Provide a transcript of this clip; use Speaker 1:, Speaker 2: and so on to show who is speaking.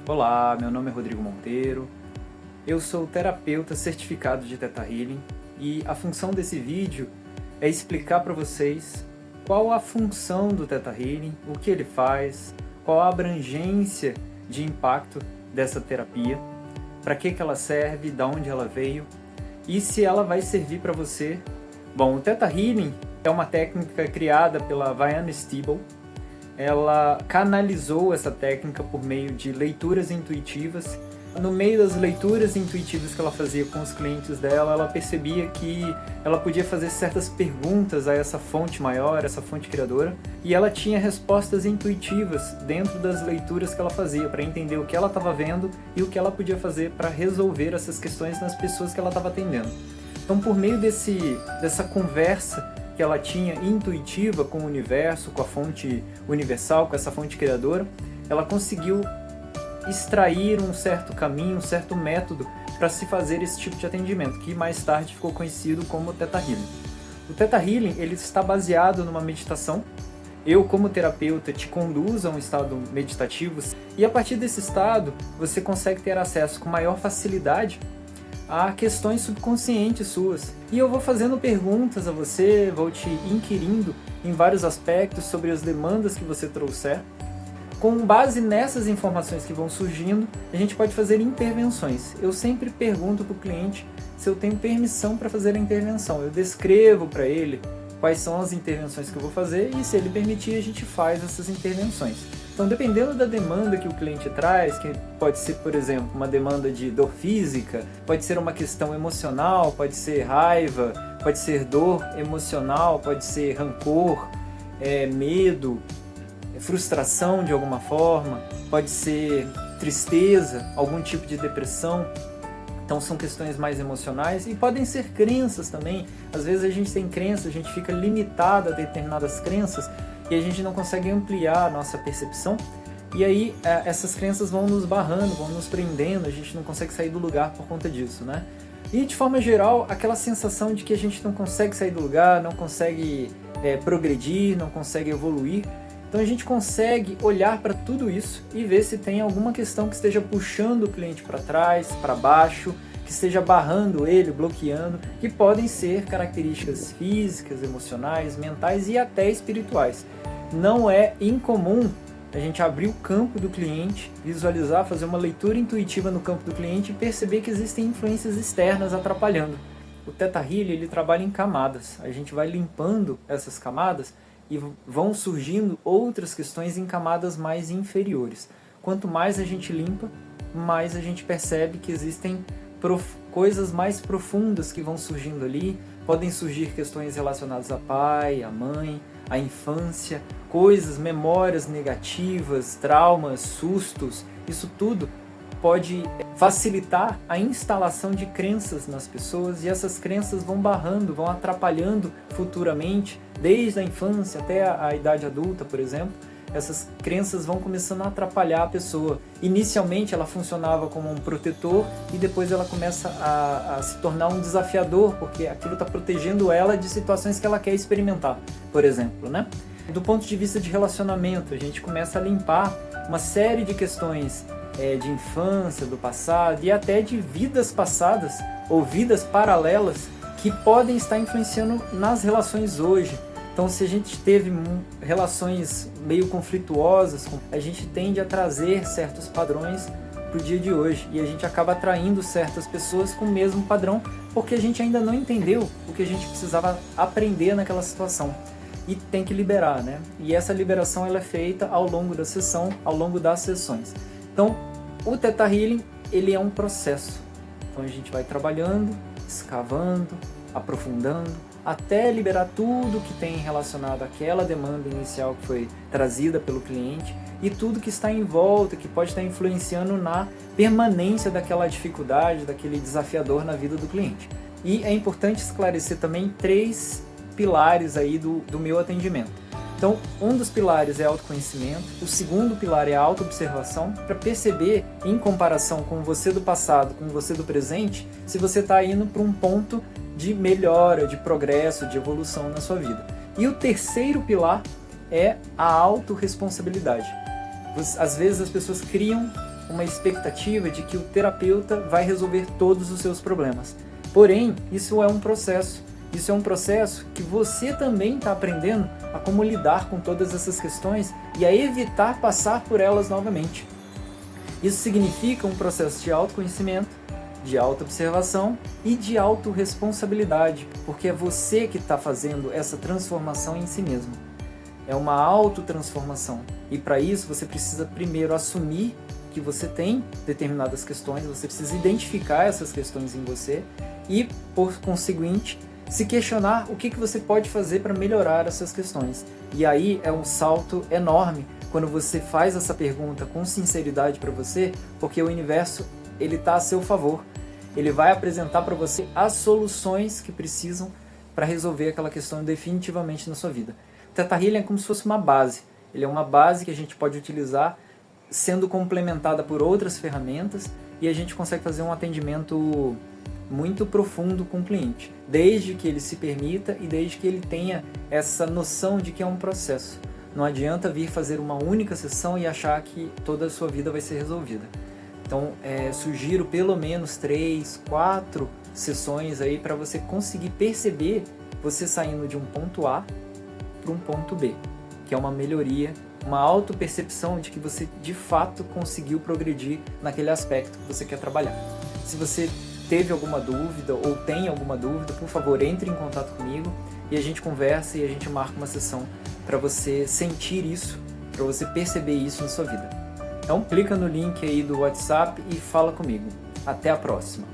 Speaker 1: Olá, meu nome é Rodrigo Monteiro, eu sou terapeuta certificado de Theta Healing e a função desse vídeo é explicar para vocês qual a função do Theta Healing, o que ele faz, qual a abrangência de impacto dessa terapia, para que ela serve, de onde ela veio e se ela vai servir para você. Bom, o Theta Healing é uma técnica criada pela Vianna Stibal. Ela canalizou essa técnica por meio de leituras intuitivas. No meio das leituras intuitivas que ela fazia com os clientes dela, ela percebia que ela podia fazer certas perguntas a essa fonte maior, essa fonte criadora, e ela tinha respostas intuitivas dentro das leituras que ela fazia, para entender o que ela estava vendo e o que ela podia fazer para resolver essas questões nas pessoas que ela estava atendendo. Então, por meio dessa conversa que ela tinha intuitiva com o universo, com a fonte universal, com essa fonte criadora, ela conseguiu extrair um certo caminho, um certo método para se fazer esse tipo de atendimento, que mais tarde ficou conhecido como Theta Healing. O Theta Healing ele está baseado numa meditação. Eu, como terapeuta, te conduzo a um estado meditativo e a partir desse estado você consegue ter acesso com maior facilidade a questões subconscientes suas. E eu vou fazendo perguntas a você, vou te inquirindo em vários aspectos sobre as demandas que você trouxer. Com base nessas informações que vão surgindo, a gente pode fazer intervenções. Eu sempre pergunto para o cliente se eu tenho permissão para fazer a intervenção. Eu descrevo para ele quais são as intervenções que eu vou fazer e se ele permitir, a gente faz essas intervenções. Então, dependendo da demanda que o cliente traz, que pode ser, por exemplo, uma demanda de dor física, pode ser uma questão emocional, pode ser raiva, pode ser dor emocional, pode ser rancor, medo, frustração de alguma forma, pode ser tristeza, algum tipo de depressão. Então são questões mais emocionais e podem ser crenças também. Às vezes a gente tem crenças, a gente fica limitado a determinadas crenças e a gente não consegue ampliar a nossa percepção. E aí essas crenças vão nos barrando, vão nos prendendo, a gente não consegue sair do lugar por conta disso, né? E de forma geral, aquela sensação de que a gente não consegue sair do lugar, não consegue progredir, não consegue evoluir. Então a gente consegue olhar para tudo isso e ver se tem alguma questão que esteja puxando o cliente para trás, para baixo, que esteja barrando ele, bloqueando, que podem ser características físicas, emocionais, mentais e até espirituais. Não é incomum a gente abrir o campo do cliente, visualizar, fazer uma leitura intuitiva no campo do cliente e perceber que existem influências externas atrapalhando. O Theta Healing ele trabalha em camadas, a gente vai limpando essas camadas e vão surgindo outras questões em camadas mais inferiores. Quanto mais a gente limpa, mais a gente percebe que existem coisas mais profundas que vão surgindo ali. Podem surgir questões relacionadas a pai, a mãe, a infância, coisas, memórias negativas, traumas, sustos. Isso tudo pode facilitar a instalação de crenças nas pessoas e essas crenças vão barrando, vão atrapalhando futuramente, desde a infância até a idade adulta, por exemplo. Essas crenças vão começando a atrapalhar a pessoa. Inicialmente ela funcionava como um protetor e depois ela começa a se tornar um desafiador, porque aquilo está protegendo ela de situações que ela quer experimentar, por exemplo, né? Do ponto de vista de relacionamento, a gente começa a limpar uma série de questões de infância, do passado e até de vidas passadas ou vidas paralelas que podem estar influenciando nas relações hoje. Então, se a gente teve relações meio conflituosas, a gente tende a trazer certos padrões para o dia de hoje e a gente acaba atraindo certas pessoas com o mesmo padrão porque a gente ainda não entendeu o que a gente precisava aprender naquela situação e tem que liberar, né? E essa liberação ela é feita ao longo da sessão, ao longo das sessões. Então, o Theta Healing, ele é um processo. Então, a gente vai trabalhando, escavando, aprofundando, até liberar tudo que tem relacionado àquela demanda inicial que foi trazida pelo cliente e tudo que está em volta, que pode estar influenciando na permanência daquela dificuldade, daquele desafiador na vida do cliente. E é importante esclarecer também 3 pilares aí do meu atendimento. Então, um dos pilares é autoconhecimento, o segundo pilar é a autoobservação, para perceber, em comparação com você do passado, com você do presente, se você está indo para um ponto de melhora, de progresso, de evolução na sua vida. E o terceiro pilar é a autorresponsabilidade. Às vezes as pessoas criam uma expectativa de que o terapeuta vai resolver todos os seus problemas. Porém, isso é um processo. Isso é um processo que você também está aprendendo a como lidar com todas essas questões e a evitar passar por elas novamente. Isso significa um processo de autoconhecimento, de autoobservação e de autorresponsabilidade, porque é você que está fazendo essa transformação em si mesmo. É uma autotransformação. E para isso você precisa primeiro assumir que você tem determinadas questões, você precisa identificar essas questões em você e, por conseguinte, se questionar o que você pode fazer para melhorar essas questões. E aí é um salto enorme quando você faz essa pergunta com sinceridade para você, porque o universo ele está a seu favor. Ele vai apresentar para você as soluções que precisam para resolver aquela questão definitivamente na sua vida. O Theta Healing é como se fosse uma base. Ele é uma base que a gente pode utilizar sendo complementada por outras ferramentas e a gente consegue fazer um atendimento muito profundo com o cliente, desde que ele se permita e desde que ele tenha essa noção de que é um processo. Não adianta vir fazer uma única sessão e achar que toda a sua vida vai ser resolvida. Então, sugiro pelo menos 3, 4 sessões aí para você conseguir perceber você saindo de um ponto A para um ponto B, que é uma melhoria, uma autopercepção de que você de fato conseguiu progredir naquele aspecto que você quer trabalhar. Se você teve alguma dúvida ou tem alguma dúvida, por favor, entre em contato comigo e a gente conversa e a gente marca uma sessão para você sentir isso, para você perceber isso na sua vida. Então clica no link aí do WhatsApp e fala comigo. Até a próxima!